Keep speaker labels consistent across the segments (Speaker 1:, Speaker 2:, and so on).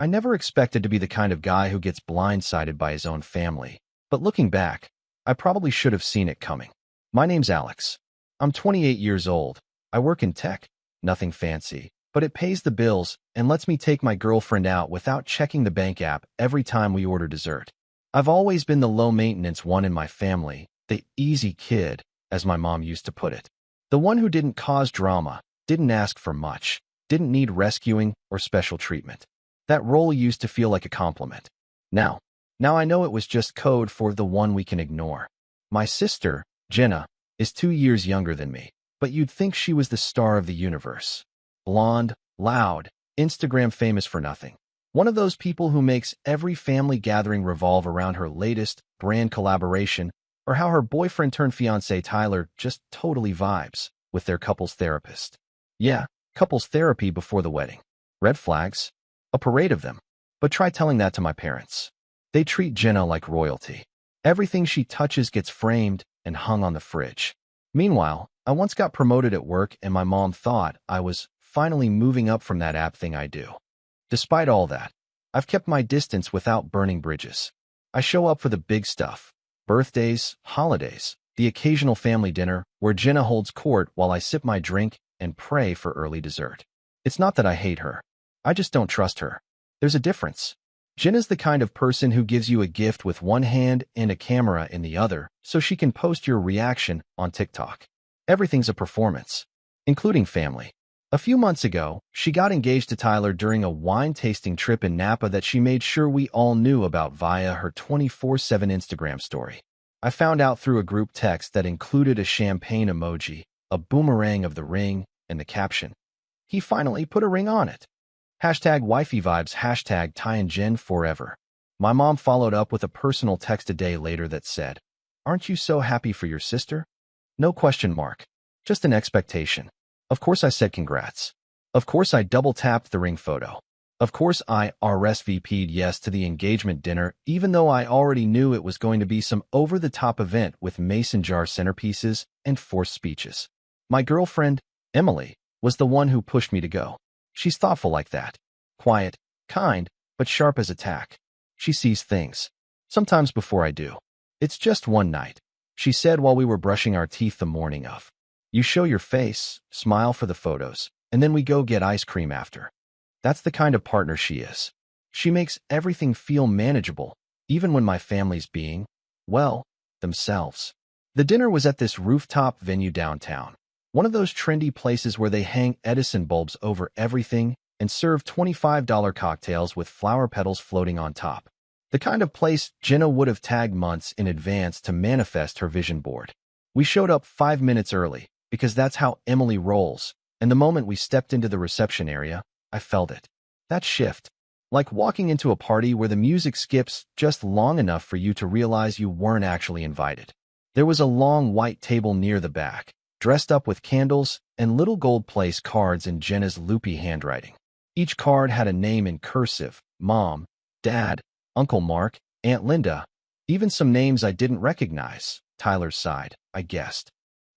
Speaker 1: I never expected to be the kind of guy who gets blindsided by his own family, but looking back, I probably should have seen it coming. My name's Alex. I'm 28 years old. I work in tech. Nothing fancy, but it pays the bills and lets me take my girlfriend out without checking the bank app every time we order dessert. I've always been the low-maintenance one in my family, the easy kid, as my mom used to put it. The one who didn't cause drama, didn't ask for much, didn't need rescuing or special treatment. That role used to feel like a compliment. Now I know it was just code for the one we can ignore. My sister, Jenna, is 2 years younger than me, but you'd think she was the star of the universe. Blonde, loud, Instagram famous for nothing. One of those people who makes every family gathering revolve around her latest brand collaboration or how her boyfriend-turned-fiancé Tyler just totally vibes with their couples therapist. Yeah, couples therapy before the wedding. Red flags? A parade of them. But try telling that to my parents. They treat Jenna like royalty. Everything she touches gets framed and hung on the fridge. Meanwhile, I once got promoted at work and my mom thought I was finally moving up from that app thing I do. Despite all that, I've kept my distance without burning bridges. I show up for the big stuff. Birthdays, holidays, the occasional family dinner where Jenna holds court while I sip my drink and pray for early dessert. It's not that I hate her. I just don't trust her. There's a difference. Jenna's the kind of person who gives you a gift with one hand and a camera in the other so she can post your reaction on TikTok. Everything's a performance, including family. A few months ago, she got engaged to Tyler during a wine tasting trip in Napa that she made sure we all knew about via her 24/7 Instagram story. I found out through a group text that included a champagne emoji, a boomerang of the ring, and the caption, "He finally put a ring on it." Hashtag wifey vibes, hashtag Ty and Jen forever. My mom followed up with a personal text a day later that said, "Aren't you so happy for your sister?" No question mark. Just an expectation. Of course I said congrats. Of course I double-tapped the ring photo. Of course I RSVP'd yes to the engagement dinner, even though I already knew it was going to be some over-the-top event with mason jar centerpieces and forced speeches. My girlfriend, Emily, was the one who pushed me to go. She's thoughtful like that. Quiet, kind, but sharp as a tack. She sees things. Sometimes before I do. It's just one night, she said while we were brushing our teeth the morning of. You show your face, smile for the photos, and then we go get ice cream after. That's the kind of partner she is. She makes everything feel manageable, even when my family's being, well, themselves. The dinner was at this rooftop venue downtown. One of those trendy places where they hang Edison bulbs over everything and serve $25 cocktails with flower petals floating on top. The kind of place Jenna would have tagged months in advance to manifest her vision board. We showed up 5 minutes early, because that's how Emily rolls, and the moment we stepped into the reception area, I felt it. That shift. Like walking into a party where the music skips just long enough for you to realize you weren't actually invited. There was a long white table near the back, dressed up with candles and little gold place cards in Jenna's loopy handwriting. Each card had a name in cursive, Mom, Dad, Uncle Mark, Aunt Linda, even some names I didn't recognize. Tyler's side, I guessed.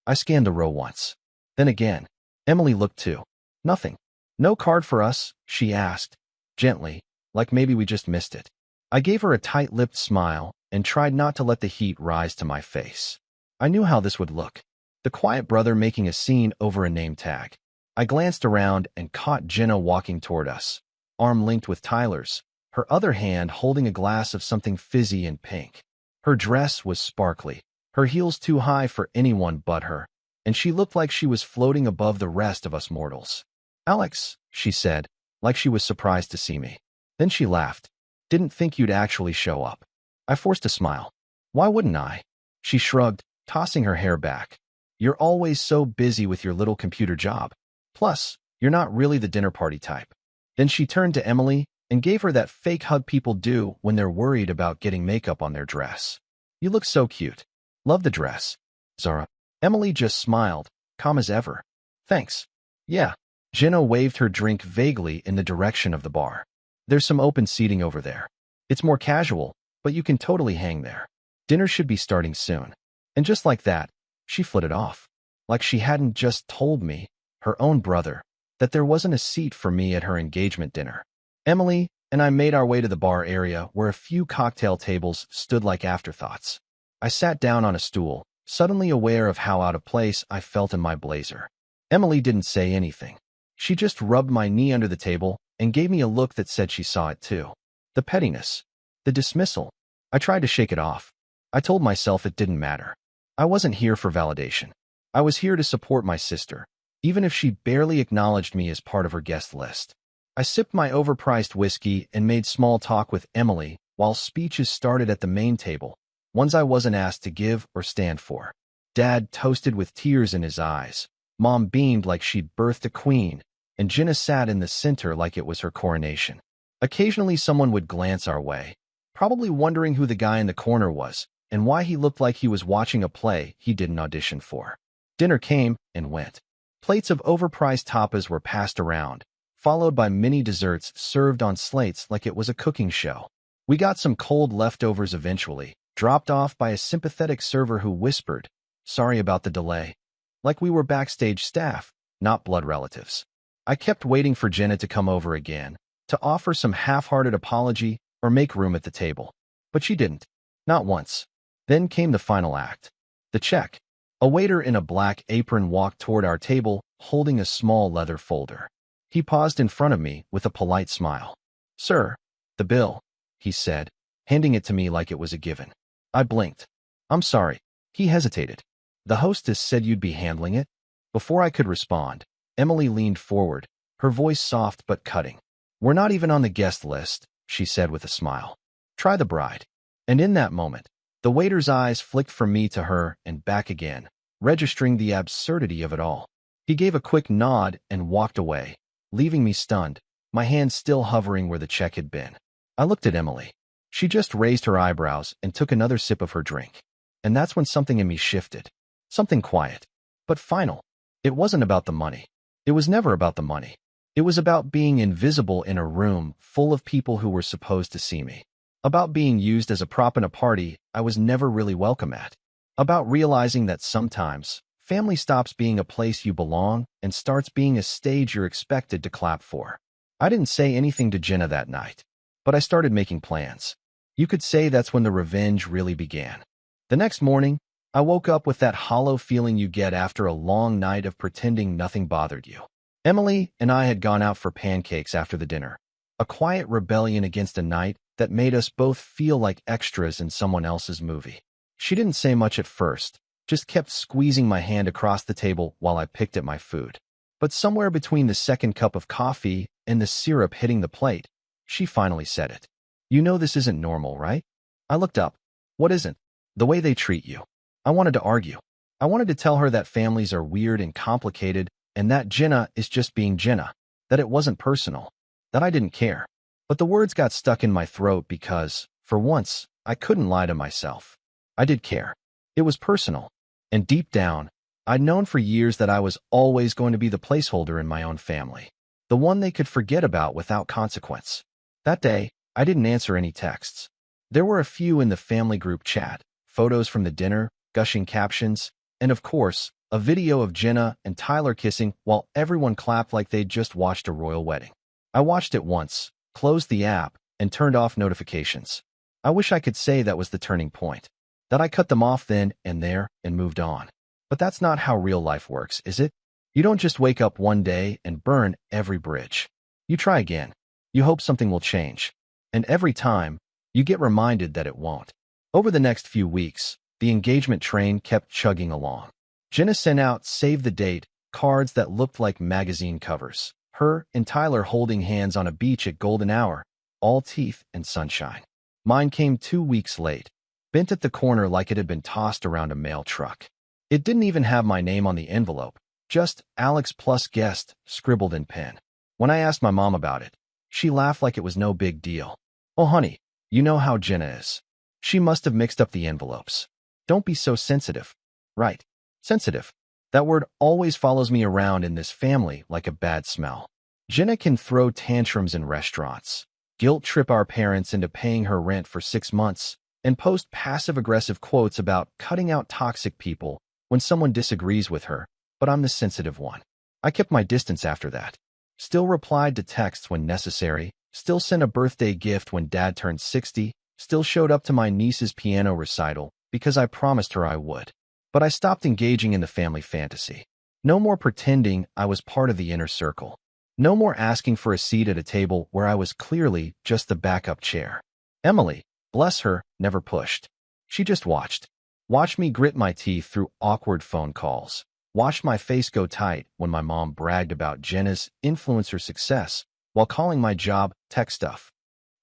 Speaker 1: I scanned the row once. Then again. Emily looked too. Nothing. No card for us, she asked, gently, like maybe we just missed it. I gave her a tight-lipped smile and tried not to let the heat rise to my face. I knew how this would look. The quiet brother making a scene over a name tag. I glanced around and caught Jenna walking toward us, arm linked with Tyler's, her other hand holding a glass of something fizzy and pink. Her dress was sparkly, her heels too high for anyone but her, and she looked like she was floating above the rest of us mortals. "Alex," she said, like she was surprised to see me. Then she laughed. "Didn't think you'd actually show up." I forced a smile. "Why wouldn't I?" She shrugged, tossing her hair back. "You're always so busy with your little computer job. Plus, you're not really the dinner party type." Then she turned to Emily and gave her that fake hug people do when they're worried about getting makeup on their dress. "You look so cute. Love the dress." Zara. Emily just smiled, calm as ever. "Thanks." "Yeah." Jenna waved her drink vaguely in the direction of the bar. "There's some open seating over there. It's more casual, but you can totally hang there. Dinner should be starting soon." And just like that, she flitted off. Like she hadn't just told me, her own brother, that there wasn't a seat for me at her engagement dinner. Emily, and I made our way to the bar area where a few cocktail tables stood like afterthoughts. I sat down on a stool, suddenly aware of how out of place I felt in my blazer. Emily didn't say anything. She just rubbed my knee under the table and gave me a look that said she saw it too. The pettiness. The dismissal. I tried to shake it off. I told myself it didn't matter. I wasn't here for validation. I was here to support my sister, even if she barely acknowledged me as part of her guest list. I sipped my overpriced whiskey and made small talk with Emily while speeches started at the main table, ones I wasn't asked to give or stand for. Dad toasted with tears in his eyes. Mom beamed like she'd birthed a queen, and Jenna sat in the center like it was her coronation. Occasionally someone would glance our way, probably wondering who the guy in the corner was and why he looked like he was watching a play he didn't audition for. Dinner came and went. Plates of overpriced tapas were passed around, followed by mini desserts served on slates like it was a cooking show. We got some cold leftovers eventually, dropped off by a sympathetic server who whispered, "Sorry about the delay," like we were backstage staff, not blood relatives. I kept waiting for Jenna to come over again, to offer some half-hearted apology or make room at the table. But she didn't. Not once. Then came the final act. The check. A waiter in a black apron walked toward our table, holding a small leather folder. He paused in front of me with a polite smile. "Sir, the bill," he said, handing it to me like it was a given. I blinked. "I'm sorry." He hesitated. "The hostess said you'd be handling it." Before I could respond, Emily leaned forward, her voice soft but cutting. "We're not even on the guest list," she said with a smile. "Try the bride." And in that moment, the waiter's eyes flicked from me to her and back again, registering the absurdity of it all. He gave a quick nod and walked away, leaving me stunned, my hand still hovering where the check had been. I looked at Emily. She just raised her eyebrows and took another sip of her drink. And that's when something in me shifted. Something quiet, but final. It wasn't about the money. It was never about the money. It was about being invisible in a room full of people who were supposed to see me. About being used as a prop in a party I was never really welcome at. About realizing that sometimes family stops being a place you belong and starts being a stage you're expected to clap for. I didn't say anything to Jenna that night, but I started making plans. You could say that's when the revenge really began. The next morning, I woke up with that hollow feeling you get after a long night of pretending nothing bothered you. Emily and I had gone out for pancakes after the dinner, a quiet rebellion against a night that made us both feel like extras in someone else's movie. She didn't say much at first, just kept squeezing my hand across the table while I picked at my food. But somewhere between the second cup of coffee and the syrup hitting the plate, she finally said it. "You know this isn't normal, right?" I looked up. "What isn't?" "The way they treat you." I wanted to argue. I wanted to tell her that families are weird and complicated and that Jenna is just being Jenna, that it wasn't personal, that I didn't care. But the words got stuck in my throat because, for once, I couldn't lie to myself. I did care. It was personal. And deep down, I'd known for years that I was always going to be the placeholder in my own family, the one they could forget about without consequence. That day, I didn't answer any texts. There were a few in the family group chat, photos from the dinner, gushing captions, and of course, a video of Jenna and Tyler kissing while everyone clapped like they'd just watched a royal wedding. I watched it once, closed the app, and turned off notifications. I wish I could say that was the turning point, that I cut them off then and there and moved on. But that's not how real life works, is it? You don't just wake up one day and burn every bridge. You try again. You hope something will change. And every time, you get reminded that it won't. Over the next few weeks, the engagement train kept chugging along. Jenna sent out save the date cards that looked like magazine covers. Her and Tyler holding hands on a beach at golden hour, all teeth and sunshine. Mine came 2 weeks late, bent at the corner like it had been tossed around a mail truck. It didn't even have my name on the envelope, just Alex plus guest scribbled in pen. When I asked my mom about it, she laughed like it was no big deal. "Oh honey, you know how Jenna is. She must have mixed up the envelopes. Don't be so sensitive." Right. Sensitive. That word always follows me around in this family like a bad smell. Jenna can throw tantrums in restaurants, guilt-trip our parents into paying her rent for 6 months, and post passive-aggressive quotes about cutting out toxic people when someone disagrees with her, but I'm the sensitive one. I kept my distance after that. Still replied to texts when necessary, still sent a birthday gift when Dad turned 60, still showed up to my niece's piano recital because I promised her I would. But I stopped engaging in the family fantasy. No more pretending I was part of the inner circle. No more asking for a seat at a table where I was clearly just the backup chair. Emily, bless her, never pushed. She just watched. Watched me grit my teeth through awkward phone calls. Watched my face go tight when my mom bragged about Jenna's influencer success while calling my job tech stuff.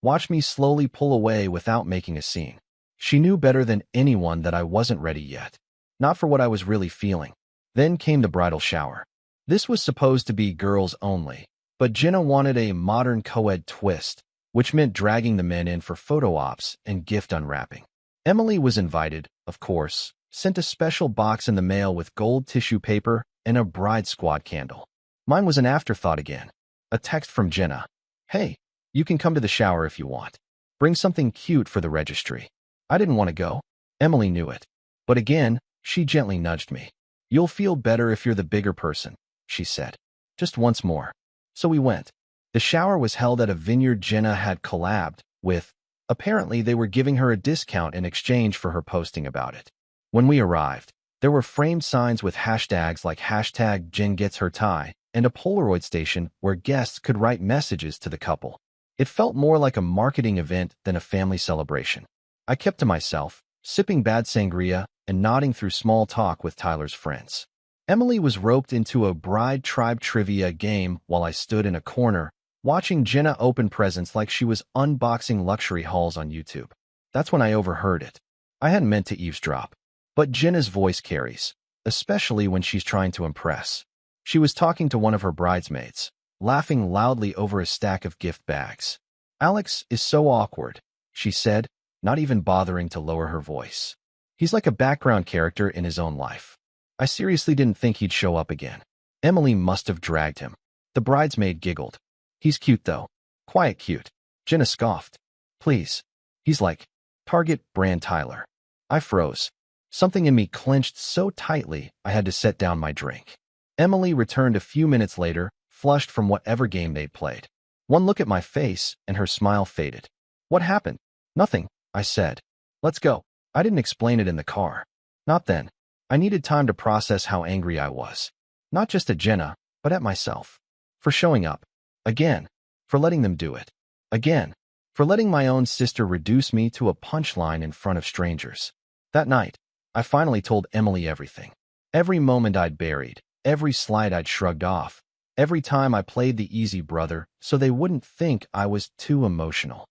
Speaker 1: Watched me slowly pull away without making a scene. She knew better than anyone that I wasn't ready yet. Not for what I was really feeling. Then came the bridal shower. This was supposed to be girls only, but Jenna wanted a modern co-ed twist, which meant dragging the men in for photo ops and gift unwrapping. Emily was invited, of course, sent a special box in the mail with gold tissue paper and a bride squad candle. Mine was an afterthought again. A text from Jenna. Hey, you can come to the shower if you want. Bring something cute for the registry. I didn't want to go. Emily knew it. But again, she gently nudged me. You'll feel better if you're the bigger person, she said. Just once more. So we went. The shower was held at a vineyard Jenna had collabed with. Apparently, they were giving her a discount in exchange for her posting about it. When we arrived, there were framed signs with hashtags like hashtag Jen gets her tie and a Polaroid station where guests could write messages to the couple. It felt more like a marketing event than a family celebration. I kept to myself, sipping bad sangria and nodding through small talk with Tyler's friends. Emily was roped into a bride tribe trivia game while I stood in a corner, watching Jenna open presents like she was unboxing luxury hauls on YouTube. That's when I overheard it. I hadn't meant to eavesdrop. But Jenna's voice carries, especially when she's trying to impress. She was talking to one of her bridesmaids, laughing loudly over a stack of gift bags. Alex is so awkward, she said, not even bothering to lower her voice. He's like a background character in his own life. I seriously didn't think he'd show up again. Emily must have dragged him. The bridesmaid giggled. He's cute though. Quiet cute. Jenna scoffed. Please. He's like Target brand Tyler. I froze. Something in me clenched so tightly I had to set down my drink. Emily returned a few minutes later, flushed from whatever game they'd played. One look at my face and her smile faded. What happened? Nothing, I said. Let's go. I didn't explain it in the car. Not then. I needed time to process how angry I was. Not just at Jenna, but at myself. For showing up. Again. For letting them do it. Again. For letting my own sister reduce me to a punchline in front of strangers. That night, I finally told Emily everything. Every moment I'd buried, every slight I'd shrugged off, every time I played the easy brother so they wouldn't think I was too emotional.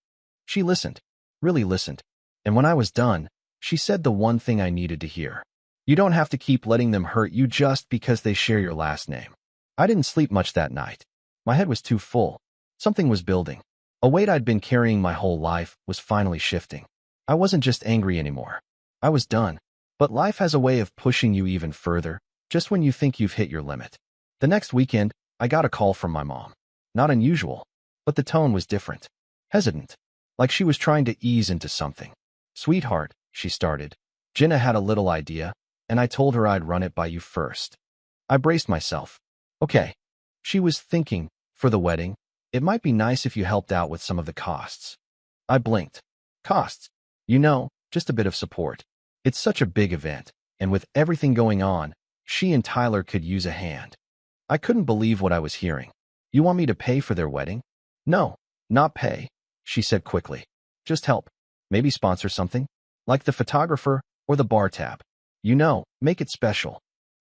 Speaker 1: She listened, really listened, and when I was done, she said the one thing I needed to hear. You don't have to keep letting them hurt you just because they share your last name. I didn't sleep much that night. My head was too full. Something was building. A weight I'd been carrying my whole life was finally shifting. I wasn't just angry anymore. I was done. But life has a way of pushing you even further, just when you think you've hit your limit. The next weekend, I got a call from my mom. Not unusual, but the tone was different. Hesitant. Like she was trying to ease into something. Sweetheart, she started. Jenna had a little idea, and I told her I'd run it by you first. I braced myself. Okay. She was thinking, for the wedding, it might be nice if you helped out with some of the costs. I blinked. Costs? You know, just a bit of support. It's such a big event, and with everything going on, she and Tyler could use a hand. I couldn't believe what I was hearing. You want me to pay for their wedding? No, not pay, she said quickly. Just help. Maybe sponsor something? Like the photographer or the bar tab. You know, make it special.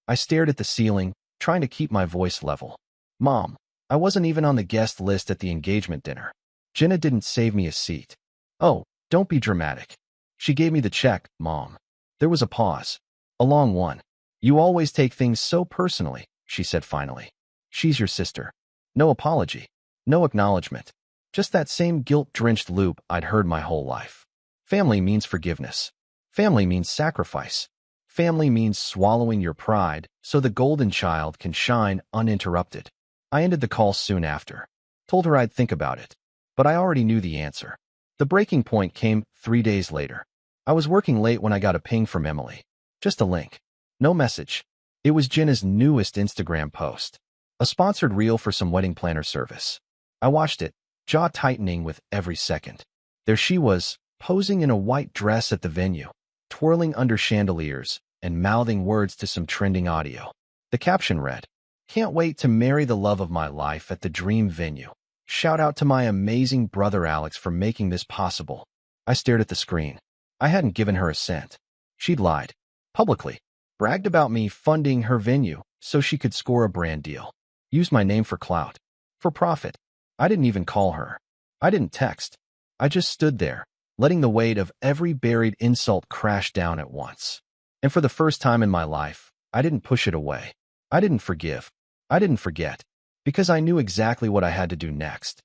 Speaker 1: I stared at the ceiling, trying to keep my voice level. Mom, I wasn't even on the guest list at the engagement dinner. Jenna didn't save me a seat. Oh, don't be dramatic. She gave me the check, Mom. There was a pause. A long one. You always take things so personally, she said finally. She's your sister. No apology. No acknowledgement. Just that same guilt-drenched loop I'd heard my whole life. Family means forgiveness. Family means sacrifice. Family means swallowing your pride so the golden child can shine uninterrupted. I ended the call soon after. Told her I'd think about it. But I already knew the answer. The breaking point came 3 days later. I was working late when I got a ping from Emily. Just a link. No message. It was Jenna's newest Instagram post. A sponsored reel for some wedding planner service. I watched it, jaw tightening with every second. There she was, posing in a white dress at the venue, twirling under chandeliers and mouthing words to some trending audio. The caption read, "Can't wait to marry the love of my life at the dream venue. Shout out to my amazing brother Alex for making this possible." I stared at the screen. I hadn't given her a cent. She'd lied. Publicly. Bragged about me funding her venue so she could score a brand deal. Used my name for clout. For profit. I didn't even call her. I didn't text. I just stood there, letting the weight of every buried insult crash down at once. And for the first time in my life, I didn't push it away. I didn't forgive. I didn't forget. Because I knew exactly what I had to do next.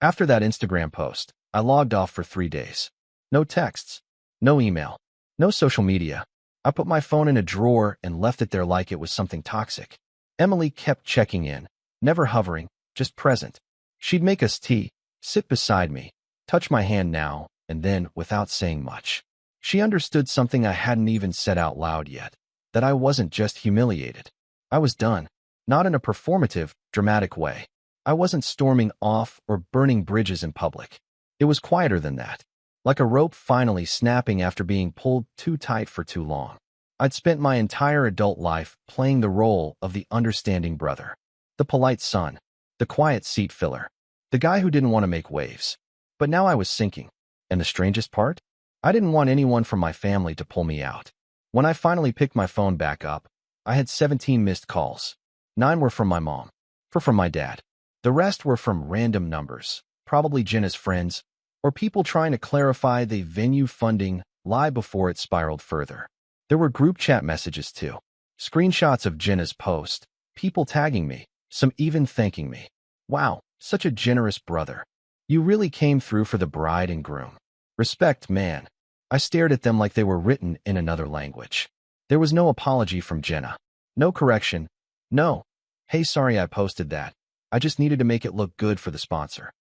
Speaker 1: After that Instagram post, I logged off for 3 days. No texts. No email. No social media. I put my phone in a drawer and left it there like it was something toxic. Emily kept checking in, never hovering, just present. She'd make us tea, sit beside me, touch my hand now and then without saying much. She understood something I hadn't even said out loud yet, that I wasn't just humiliated. I was done, not in a performative, dramatic way. I wasn't storming off or burning bridges in public. It was quieter than that. Like a rope finally snapping after being pulled too tight for too long. I'd spent my entire adult life playing the role of the understanding brother, the polite son, the quiet seat filler, the guy who didn't want to make waves. But now I was sinking. And the strangest part? I didn't want anyone from my family to pull me out. When I finally picked my phone back up, I had 17 missed calls. 9 were from my mom, 4 from my dad. The rest were from random numbers, probably Jenna's friends, or people trying to clarify the venue funding lie before it spiraled further. There were group chat messages too, screenshots of Jenna's post, people tagging me, some even thanking me. Wow, such a generous brother. You really came through for the bride and groom. Respect, man. I stared at them like they were written in another language. There was no apology from Jenna. No correction. No. "Hey, sorry I posted that. I just needed to make it look good for the sponsor."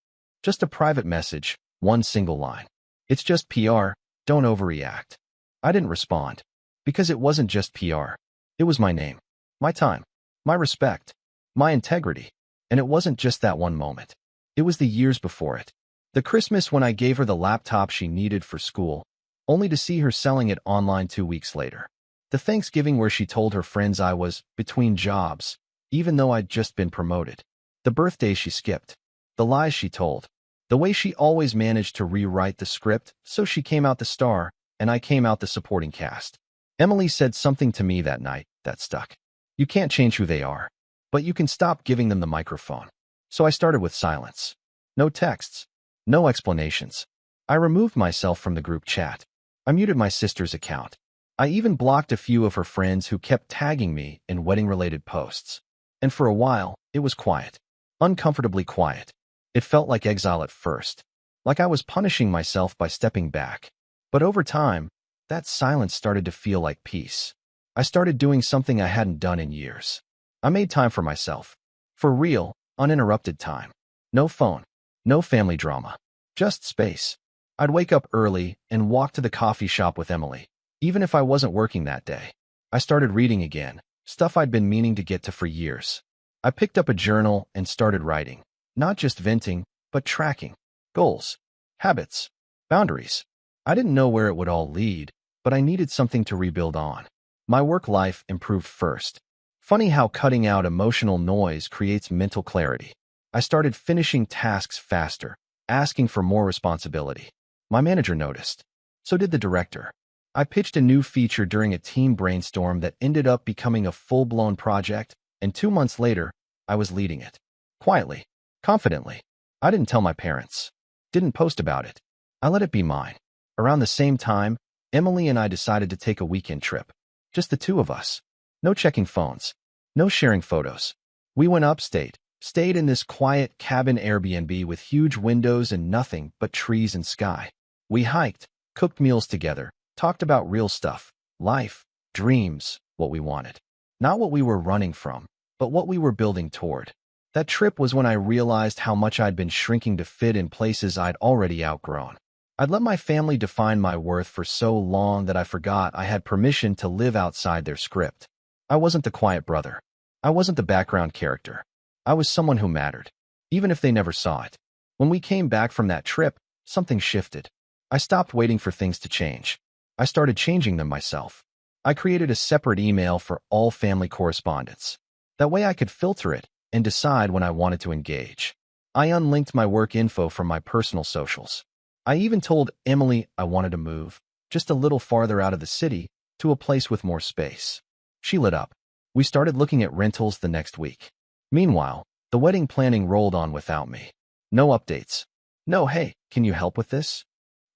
Speaker 1: Just a private message. One single line. "It's just PR, don't overreact." I didn't respond. Because it wasn't just PR. It was my name. My time. My respect. My integrity. And it wasn't just that one moment. It was the years before it. The Christmas when I gave her the laptop she needed for school, only to see her selling it online 2 weeks later. The Thanksgiving where she told her friends I was between jobs, even though I'd just been promoted. The birthday she skipped. The lies she told. The way she always managed to rewrite the script so she came out the star and I came out the supporting cast. Emily said something to me that night that stuck. You can't change who they are, but you can stop giving them the microphone. So I started with silence. No texts. No explanations. I removed myself from the group chat. I muted my sister's account. I even blocked a few of her friends who kept tagging me in wedding-related posts. And for a while, it was quiet. Uncomfortably quiet. It felt like exile at first, like I was punishing myself by stepping back. But over time, that silence started to feel like peace. I started doing something I hadn't done in years. I made time for myself. For real, uninterrupted time. No phone. No family drama. Just space. I'd wake up early and walk to the coffee shop with Emily, even if I wasn't working that day. I started reading again, stuff I'd been meaning to get to for years. I picked up a journal and started writing. Not just venting, but tracking. Goals. Habits. Boundaries. I didn't know where it would all lead, but I needed something to rebuild on. My work life improved first. Funny how cutting out emotional noise creates mental clarity. I started finishing tasks faster, asking for more responsibility. My manager noticed. So did the director. I pitched a new feature during a team brainstorm that ended up becoming a full-blown project, and 2 months later, I was leading it. Quietly. Confidently. I didn't tell my parents. Didn't post about it. I let it be mine. Around the same time, Emily and I decided to take a weekend trip. Just the two of us. No checking phones. No sharing photos. We went upstate, stayed in this quiet cabin Airbnb with huge windows and nothing but trees and sky. We hiked, cooked meals together, talked about real stuff, life, dreams, what we wanted. Not what we were running from, but what we were building toward. That trip was when I realized how much I'd been shrinking to fit in places I'd already outgrown. I'd let my family define my worth for so long that I forgot I had permission to live outside their script. I wasn't the quiet brother. I wasn't the background character. I was someone who mattered, even if they never saw it. When we came back from that trip, something shifted. I stopped waiting for things to change. I started changing them myself. I created a separate email for all family correspondence. That way I could filter it and decide when I wanted to engage. I unlinked my work info from my personal socials. I even told Emily I wanted to move, just a little farther out of the city, to a place with more space. She lit up. We started looking at rentals the next week. Meanwhile, the wedding planning rolled on without me. No updates. No, hey, can you help with this?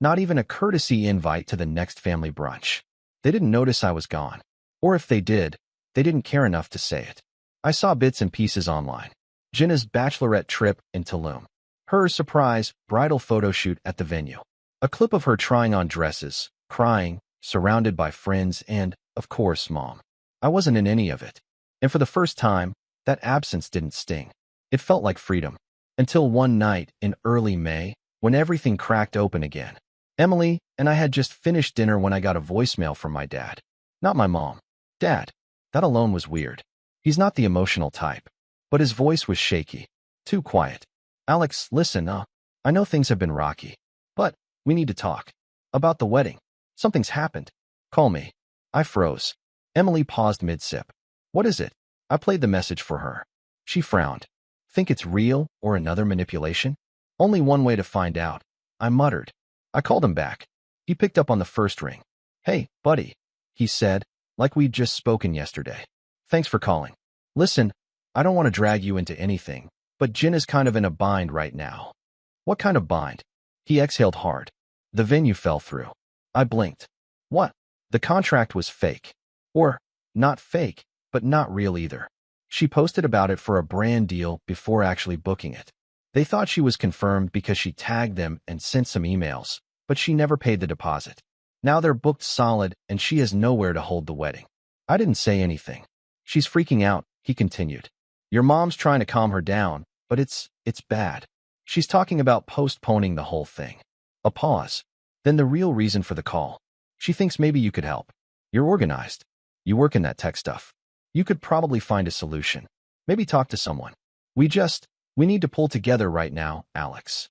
Speaker 1: Not even a courtesy invite to the next family brunch. They didn't notice I was gone. Or if they did, they didn't care enough to say it. I saw bits and pieces online. Jenna's bachelorette trip in Tulum. Her surprise bridal photo shoot at the venue. A clip of her trying on dresses, crying, surrounded by friends and, of course, Mom. I wasn't in any of it. And for the first time, that absence didn't sting. It felt like freedom. Until one night in early May, when everything cracked open again. Emily and I had just finished dinner when I got a voicemail from my dad. Not my mom. Dad. That alone was weird. He's not the emotional type. But his voice was shaky. Too quiet. Alex, listen, I know things have been rocky. But we need to talk. About the wedding. Something's happened. Call me. I froze. Emily paused mid-sip. What is it? I played the message for her. She frowned. Think it's real or another manipulation? Only one way to find out. I muttered. I called him back. He picked up on the first ring. Hey, buddy, he said, like we'd just spoken yesterday. Thanks for calling. Listen, I don't want to drag you into anything, but Jen is kind of in a bind right now. What kind of bind? He exhaled hard. The venue fell through. I blinked. What? The contract was fake. Or, not fake, but not real either. She posted about it for a brand deal before actually booking it. They thought she was confirmed because she tagged them and sent some emails, but she never paid the deposit. Now they're booked solid and she has nowhere to hold the wedding. I didn't say anything. She's freaking out, he continued. Your mom's trying to calm her down, but it's bad. She's talking about postponing the whole thing. A pause. Then the real reason for the call. She thinks maybe you could help. You're organized. You work in that tech stuff. You could probably find a solution. Maybe talk to someone. We need to pull together right now, Alex.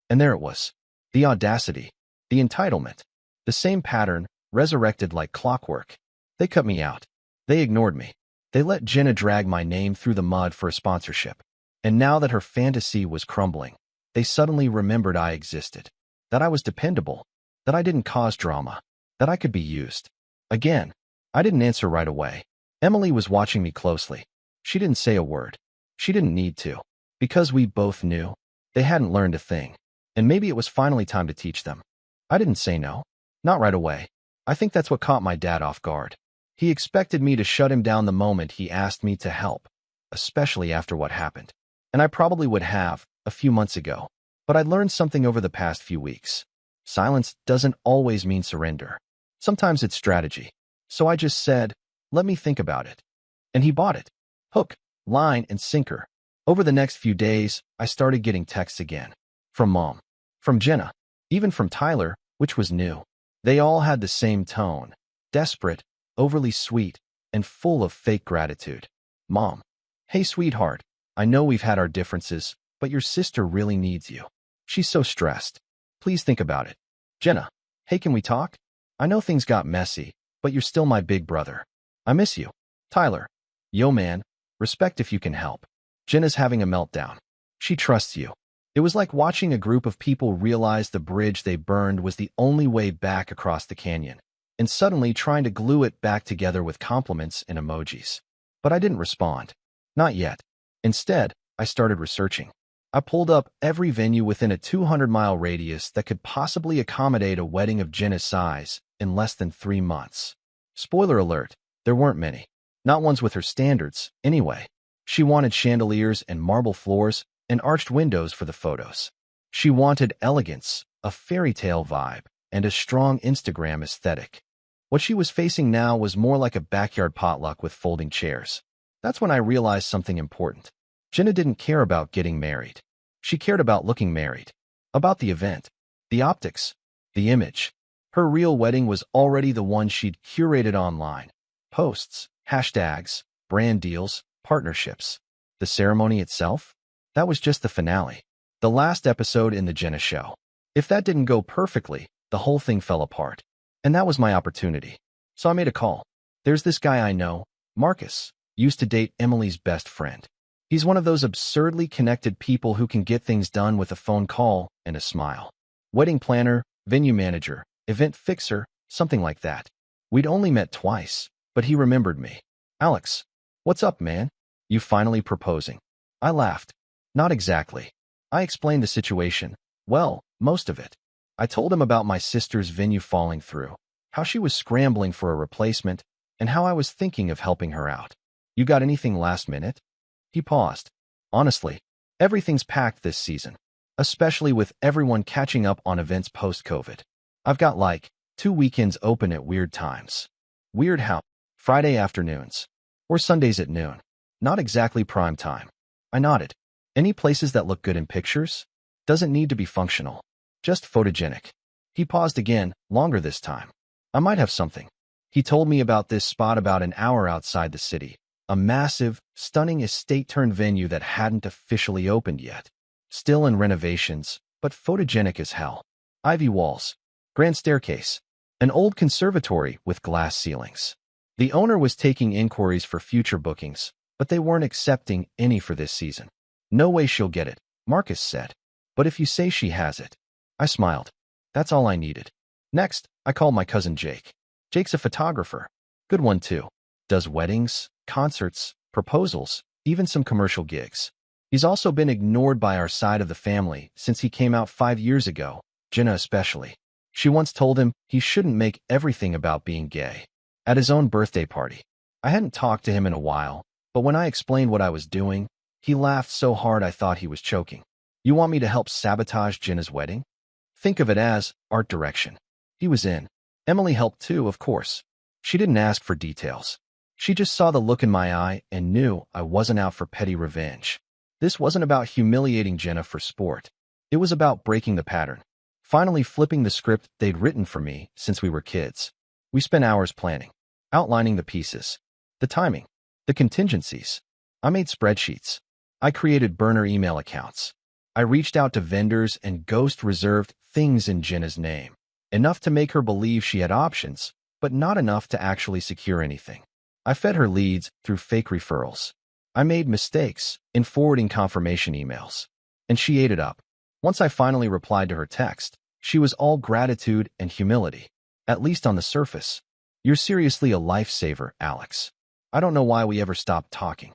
Speaker 1: And there it was. The audacity. The entitlement. The same pattern, resurrected like clockwork. They cut me out. They ignored me. They let Jenna drag my name through the mud for a sponsorship. And now that her fantasy was crumbling, they suddenly remembered I existed. That I was dependable. That I didn't cause drama. That I could be used. Again, I didn't answer right away. Emily was watching me closely. She didn't say a word. She didn't need to. Because we both knew. They hadn't learned a thing. And maybe it was finally time to teach them. I didn't say no. Not right away. I think that's what caught my dad off guard. He expected me to shut him down the moment he asked me to help. Especially after what happened. And I probably would have, a few months ago. But I'd learned something over the past few weeks. Silence doesn't always mean surrender. Sometimes it's strategy. So I just said, let me think about it. And he bought it. Hook, line, and sinker. Over the next few days, I started getting texts again. From Mom. From Jenna. Even from Tyler, which was new. They all had the same tone. Desperate, overly sweet, and full of fake gratitude. Mom. Hey, sweetheart. I know we've had our differences, but your sister really needs you. She's so stressed. Please think about it. Jenna. Hey, can we talk? I know things got messy, but you're still my big brother. I miss you. Tyler. Yo, man. Respect if you can help. Jenna's having a meltdown. She trusts you. It was like watching a group of people realize the bridge they burned was the only way back across the canyon, and suddenly trying to glue it back together with compliments and emojis. But I didn't respond. Not yet. Instead, I started researching. I pulled up every venue within a 200-mile radius that could possibly accommodate a wedding of Jenna's size in less than 3 months. Spoiler alert, there weren't many. Not ones with her standards, anyway. She wanted chandeliers and marble floors and arched windows for the photos. She wanted elegance, a fairy tale vibe, and a strong Instagram aesthetic. What she was facing now was more like a backyard potluck with folding chairs. That's when I realized something important. Jenna didn't care about getting married. She cared about looking married. About the event. The optics. The image. Her real wedding was already the one she'd curated online. Posts, hashtags, brand deals, partnerships. The ceremony itself? That was just the finale. The last episode in the Jenna show. If that didn't go perfectly, the whole thing fell apart. And that was my opportunity. So I made a call. There's this guy I know, Marcus, used to date Emily's best friend. He's one of those absurdly connected people who can get things done with a phone call and a smile. Wedding planner, venue manager, event fixer, something like that. We'd only met twice, but he remembered me. Alex, what's up, man? You finally proposing? I laughed. Not exactly. I explained the situation. Well, most of it. I told him about my sister's venue falling through, how she was scrambling for a replacement, and how I was thinking of helping her out. You got anything last minute? He paused. Honestly, everything's packed this season, especially with everyone catching up on events post-COVID. I've got like 2 weekends open at weird times. Weird how? Friday afternoons. Or Sundays at noon. Not exactly prime time. I nodded. Any places that look good in pictures? Doesn't need to be functional. Just photogenic. He paused again, longer this time. I might have something. He told me about this spot about an hour outside the city. A massive, stunning estate-turned venue that hadn't officially opened yet. Still in renovations, but photogenic as hell. Ivy walls. Grand staircase. An old conservatory with glass ceilings. The owner was taking inquiries for future bookings, but they weren't accepting any for this season. No way she'll get it, Marcus said. But if you say she has it. I smiled. That's all I needed. Next, I called my cousin Jake. Jake's a photographer. Good one too. Does weddings, concerts, proposals, even some commercial gigs. He's also been ignored by our side of the family since he came out 5 years ago, Jenna especially. She once told him he shouldn't make everything about being gay. At his own birthday party. I hadn't talked to him in a while, but when I explained what I was doing, he laughed so hard I thought he was choking. You want me to help sabotage Jenna's wedding? Think of it as art direction. He was in. Emily helped too, of course. She didn't ask for details. She just saw the look in my eye and knew I wasn't out for petty revenge. This wasn't about humiliating Jenna for sport. It was about breaking the pattern. Finally flipping the script they'd written for me since we were kids. We spent hours planning, outlining the pieces, the timing, the contingencies. I made spreadsheets. I created burner email accounts. I reached out to vendors and ghost reserved things in Jenna's name. Enough to make her believe she had options, but not enough to actually secure anything. I fed her leads through fake referrals. I made mistakes in forwarding confirmation emails. And she ate it up. Once I finally replied to her text, she was all gratitude and humility. At least on the surface. You're seriously a lifesaver, Alex. I don't know why we ever stopped talking.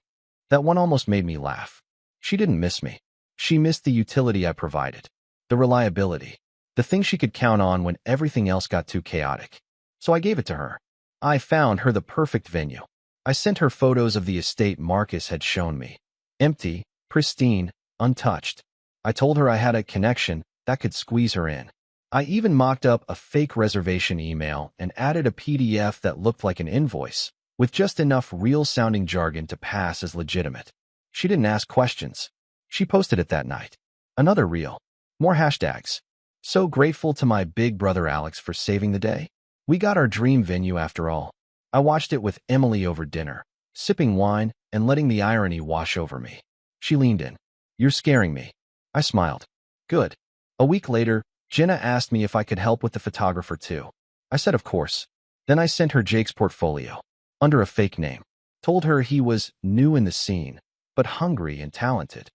Speaker 1: That one almost made me laugh. She didn't miss me. She missed the utility I provided. The reliability. The thing she could count on when everything else got too chaotic. So I gave it to her. I found her the perfect venue. I sent her photos of the estate Marcus had shown me. Empty, pristine, untouched. I told her I had a connection that could squeeze her in. I even mocked up a fake reservation email and added a PDF that looked like an invoice, with just enough real-sounding jargon to pass as legitimate. She didn't ask questions. She posted it that night. Another reel. More hashtags. So grateful to my big brother Alex for saving the day. We got our dream venue after all. I watched it with Emily over dinner, sipping wine and letting the irony wash over me. She leaned in. You're scaring me. I smiled. Good. A week later, Jenna asked me if I could help with the photographer too. I said of course. Then I sent her Jake's portfolio, under a fake name. Told her he was new in the scene, but hungry and talented.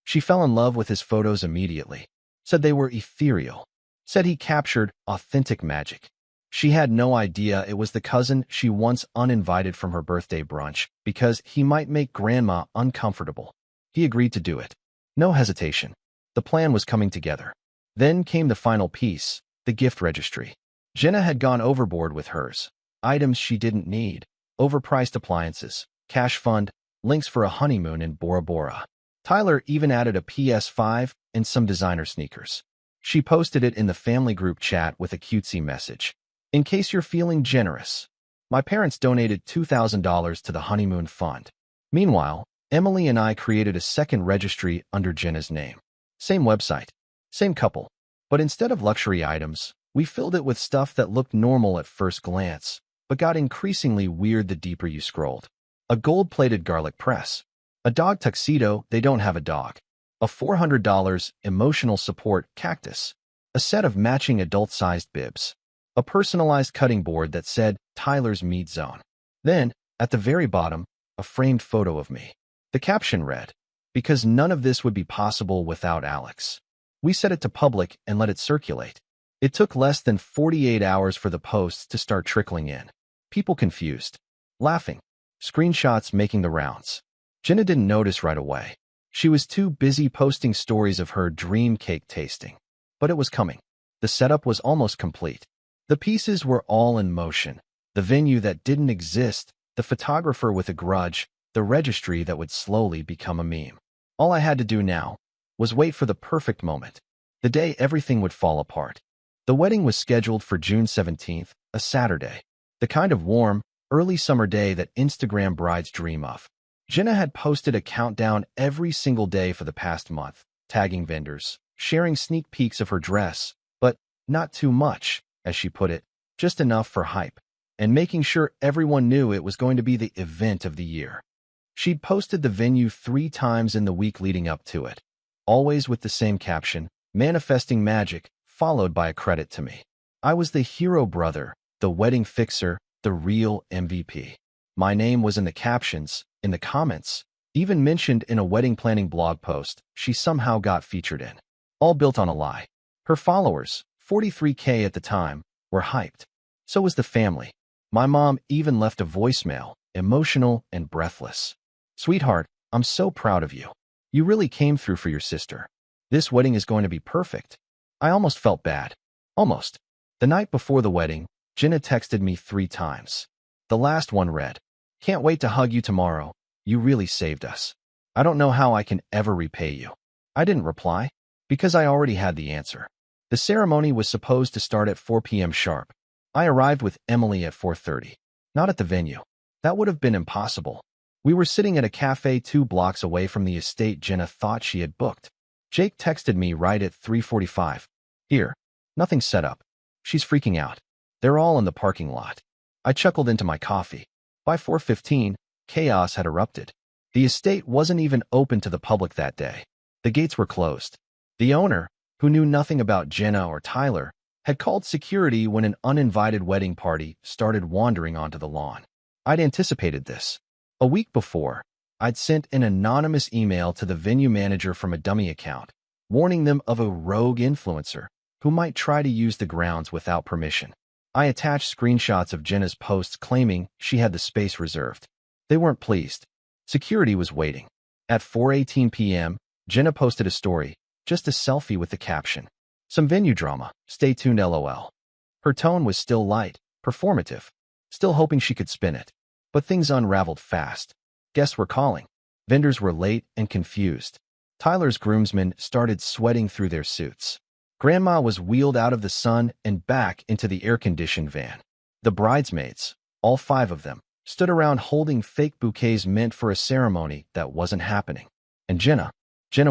Speaker 1: She fell in love with his photos immediately. Said they were ethereal. Said he captured authentic magic. She had no idea it was the cousin she once uninvited from her birthday brunch because he might make grandma uncomfortable. He agreed to do it. No hesitation. The plan was coming together. Then came the final piece, the gift registry. Jenna had gone overboard with hers. Items she didn't need. Overpriced appliances, cash fund, links for a honeymoon in Bora Bora. Tyler even added a PS5 and some designer sneakers. She posted it in the family group chat with a cutesy message. In case you're feeling generous. My parents donated $2,000 to the honeymoon fund. Meanwhile, Emily and I created a second registry under Jenna's name. Same website. Same couple. But instead of luxury items, we filled it with stuff that looked normal at first glance, but got increasingly weird the deeper you scrolled. A gold-plated garlic press. A dog tuxedo, they don't have a dog. a $400 emotional support cactus, a set of matching adult-sized bibs, a personalized cutting board that said Tyler's Meat Zone. Then, at the very bottom, a framed photo of me. The caption read, "Because none of this would be possible without Alex." We set it to public and let it circulate. It took less than 48 hours for the posts to start trickling in. People confused, laughing, screenshots making the rounds. Jenna didn't notice right away. She was too busy posting stories of her dream cake tasting. But it was coming. The setup was almost complete. The pieces were all in motion. The venue that didn't exist, the photographer with a grudge, the registry that would slowly become a meme. All I had to do now was wait for the perfect moment, the day everything would fall apart. The wedding was scheduled for June 17th, a Saturday, the kind of warm, early summer day that Instagram brides dream of. Jenna had posted a countdown every single day for the past month, tagging vendors, sharing sneak peeks of her dress, but not too much, as she put it, just enough for hype, and making sure everyone knew it was going to be the event of the year. She'd posted the venue 3 times in the week leading up to it, always with the same caption, "Manifesting Magic," followed by a credit to me. I was the hero brother, the wedding fixer, the real MVP. My name was in the captions, in the comments, even mentioned in a wedding planning blog post she somehow got featured in. All built on a lie. Her followers, 43K at the time, were hyped. So was the family. My mom even left a voicemail, emotional and breathless. "Sweetheart, I'm so proud of you. You really came through for your sister. This wedding is going to be perfect." I almost felt bad. Almost. The night before the wedding, Jenna texted me 3 times. The last one read, "Can't wait to hug you tomorrow. You really saved us. I don't know how I can ever repay you." I didn't reply, because I already had the answer. The ceremony was supposed to start at 4 p.m. sharp. I arrived with Emily at 4:30. Not at the venue. That would have been impossible. We were sitting at a cafe 2 blocks away from the estate Jenna thought she had booked. Jake texted me right at 3:45. "Here. Nothing set up. She's freaking out. They're all in the parking lot." I chuckled into my coffee. By 4:15, chaos had erupted. The estate wasn't even open to the public that day. The gates were closed. The owner, who knew nothing about Jenna or Tyler, had called security when an uninvited wedding party started wandering onto the lawn. I'd anticipated this. A week before, I'd sent an anonymous email to the venue manager from a dummy account, warning them of a rogue influencer who might try to use the grounds without permission. I attached screenshots of Jenna's posts claiming she had the space reserved. They weren't pleased. Security was waiting. At 4:18 p.m., Jenna posted a story, just a selfie with the caption, "Some venue drama, stay tuned LOL." Her tone was still light, performative, still hoping she could spin it. But things unraveled fast. Guests were calling. Vendors were late and confused. Tyler's groomsmen started sweating through their suits. Grandma was wheeled out of the sun and back into the air-conditioned van. The bridesmaids, all 5 of them, stood around holding fake bouquets meant for a ceremony that wasn't happening. And Jenna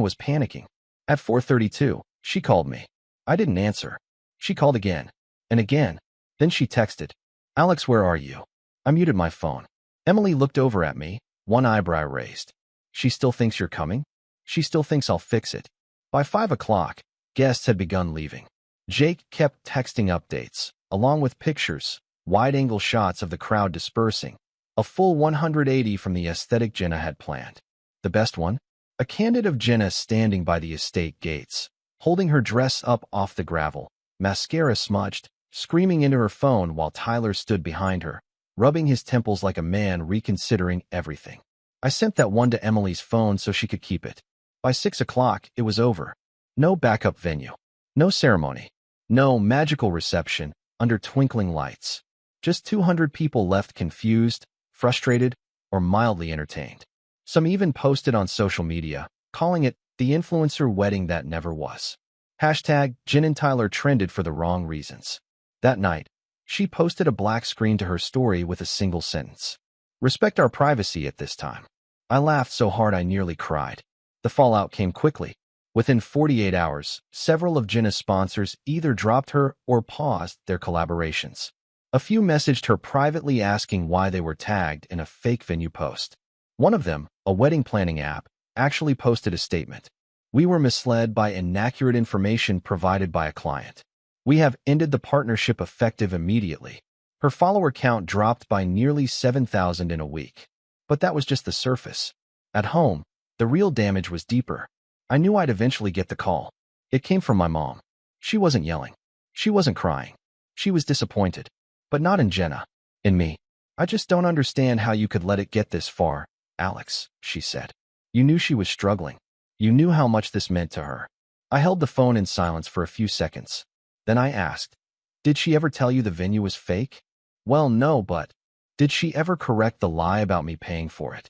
Speaker 1: was panicking. At 4:32, she called me. I didn't answer. She called again and again. Then she texted, "Alex, where are you?" I muted my phone. Emily looked over at me, one eyebrow raised. "She still thinks you're coming? She still thinks I'll fix it." By 5 o'clock, guests had begun leaving. Jake kept texting updates, along with pictures, wide-angle shots of the crowd dispersing, a full 180 from the aesthetic Jenna had planned. The best one? A candid of Jenna standing by the estate gates, holding her dress up off the gravel, mascara smudged, screaming into her phone while Tyler stood behind her, rubbing his temples like a man reconsidering everything. I sent that one to Emily's phone so she could keep it. By 6 o'clock, it was over. No backup venue. No ceremony. No magical reception under twinkling lights. Just 200 people left confused, frustrated, or mildly entertained. Some even posted on social media, calling it the influencer wedding that never was. Hashtag Jen and Tyler trended for the wrong reasons. That night, she posted a black screen to her story with a single sentence. "Respect our privacy at this time." I laughed so hard I nearly cried. The fallout came quickly. Within 48 hours, several of Jenna's sponsors either dropped her or paused their collaborations. A few messaged her privately asking why they were tagged in a fake venue post. One of them, a wedding planning app, actually posted a statement. We were misled by inaccurate information provided by a client. We have ended the partnership effective immediately. Her follower count dropped by nearly 7,000 in a week. But that was just the surface. At home, the real damage was deeper. I knew I'd eventually get the call. It came from my mom. She wasn't yelling. She wasn't crying. She was disappointed. But not in Jenna. In me. I just don't understand how you could let it get this far, Alex, she said. You knew she was struggling. You knew how much this meant to her. I held the phone in silence for a few seconds. Then I asked, did she ever tell you the venue was fake? Well, no, but did she ever correct the lie about me paying for it?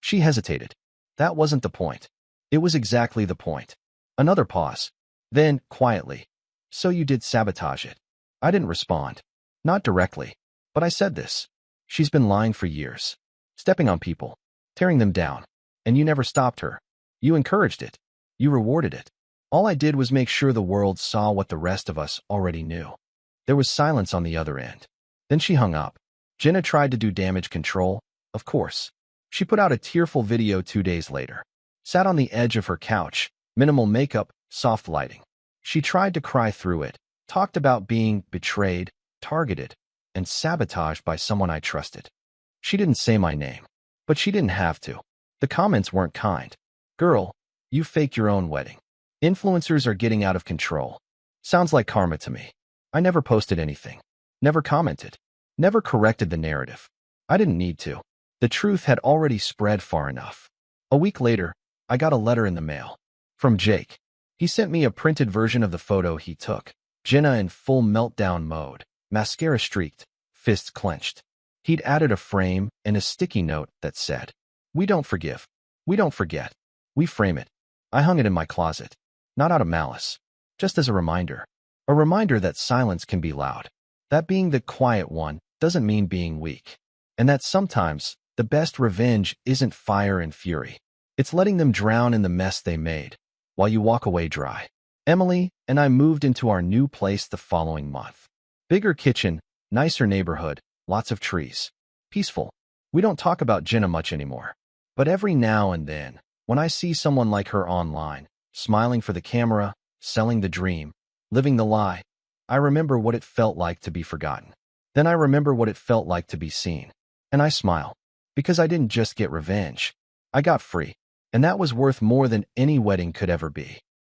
Speaker 1: She hesitated. That wasn't the point. It was exactly the point. Another pause. Then, quietly, so you did sabotage it. I didn't respond. Not directly. But I said this. She's been lying for years. Stepping on people. Tearing them down. And you never stopped her. You encouraged it. You rewarded it. All I did was make sure the world saw what the rest of us already knew. There was silence on the other end. Then she hung up. Jenna tried to do damage control, of course. She put out a tearful video 2 days later. Sat on the edge of her couch, minimal makeup, soft lighting. She tried to cry through it, talked about being betrayed, targeted, and sabotaged by someone I trusted. She didn't say my name, but she didn't have to. The comments weren't kind. Girl, you faked your own wedding. Influencers are getting out of control. Sounds like karma to me. I never posted anything. Never commented. Never corrected the narrative. I didn't need to. The truth had already spread far enough. A week later, I got a letter in the mail. From Jake. He sent me a printed version of the photo he took. Jenna in full meltdown mode. Mascara streaked. Fists clenched. He'd added a frame and a sticky note that said, "We don't forgive. We don't forget. We frame it." I hung it in my closet. Not out of malice. Just as a reminder. A reminder that silence can be loud. That being the quiet one doesn't mean being weak. And that sometimes, the best revenge isn't fire and fury. It's letting them drown in the mess they made, while you walk away dry. Emily and I moved into our new place the following month. Bigger kitchen, nicer neighborhood, lots of trees. Peaceful. We don't talk about Jenna much anymore. But every now and then, when I see someone like her online, smiling for the camera, selling the dream, living the lie, I remember what it felt like to be forgotten. Then I remember what it felt like to be seen. And I smile. Because I didn't just get revenge. I got free. And that was worth more than any wedding could ever be.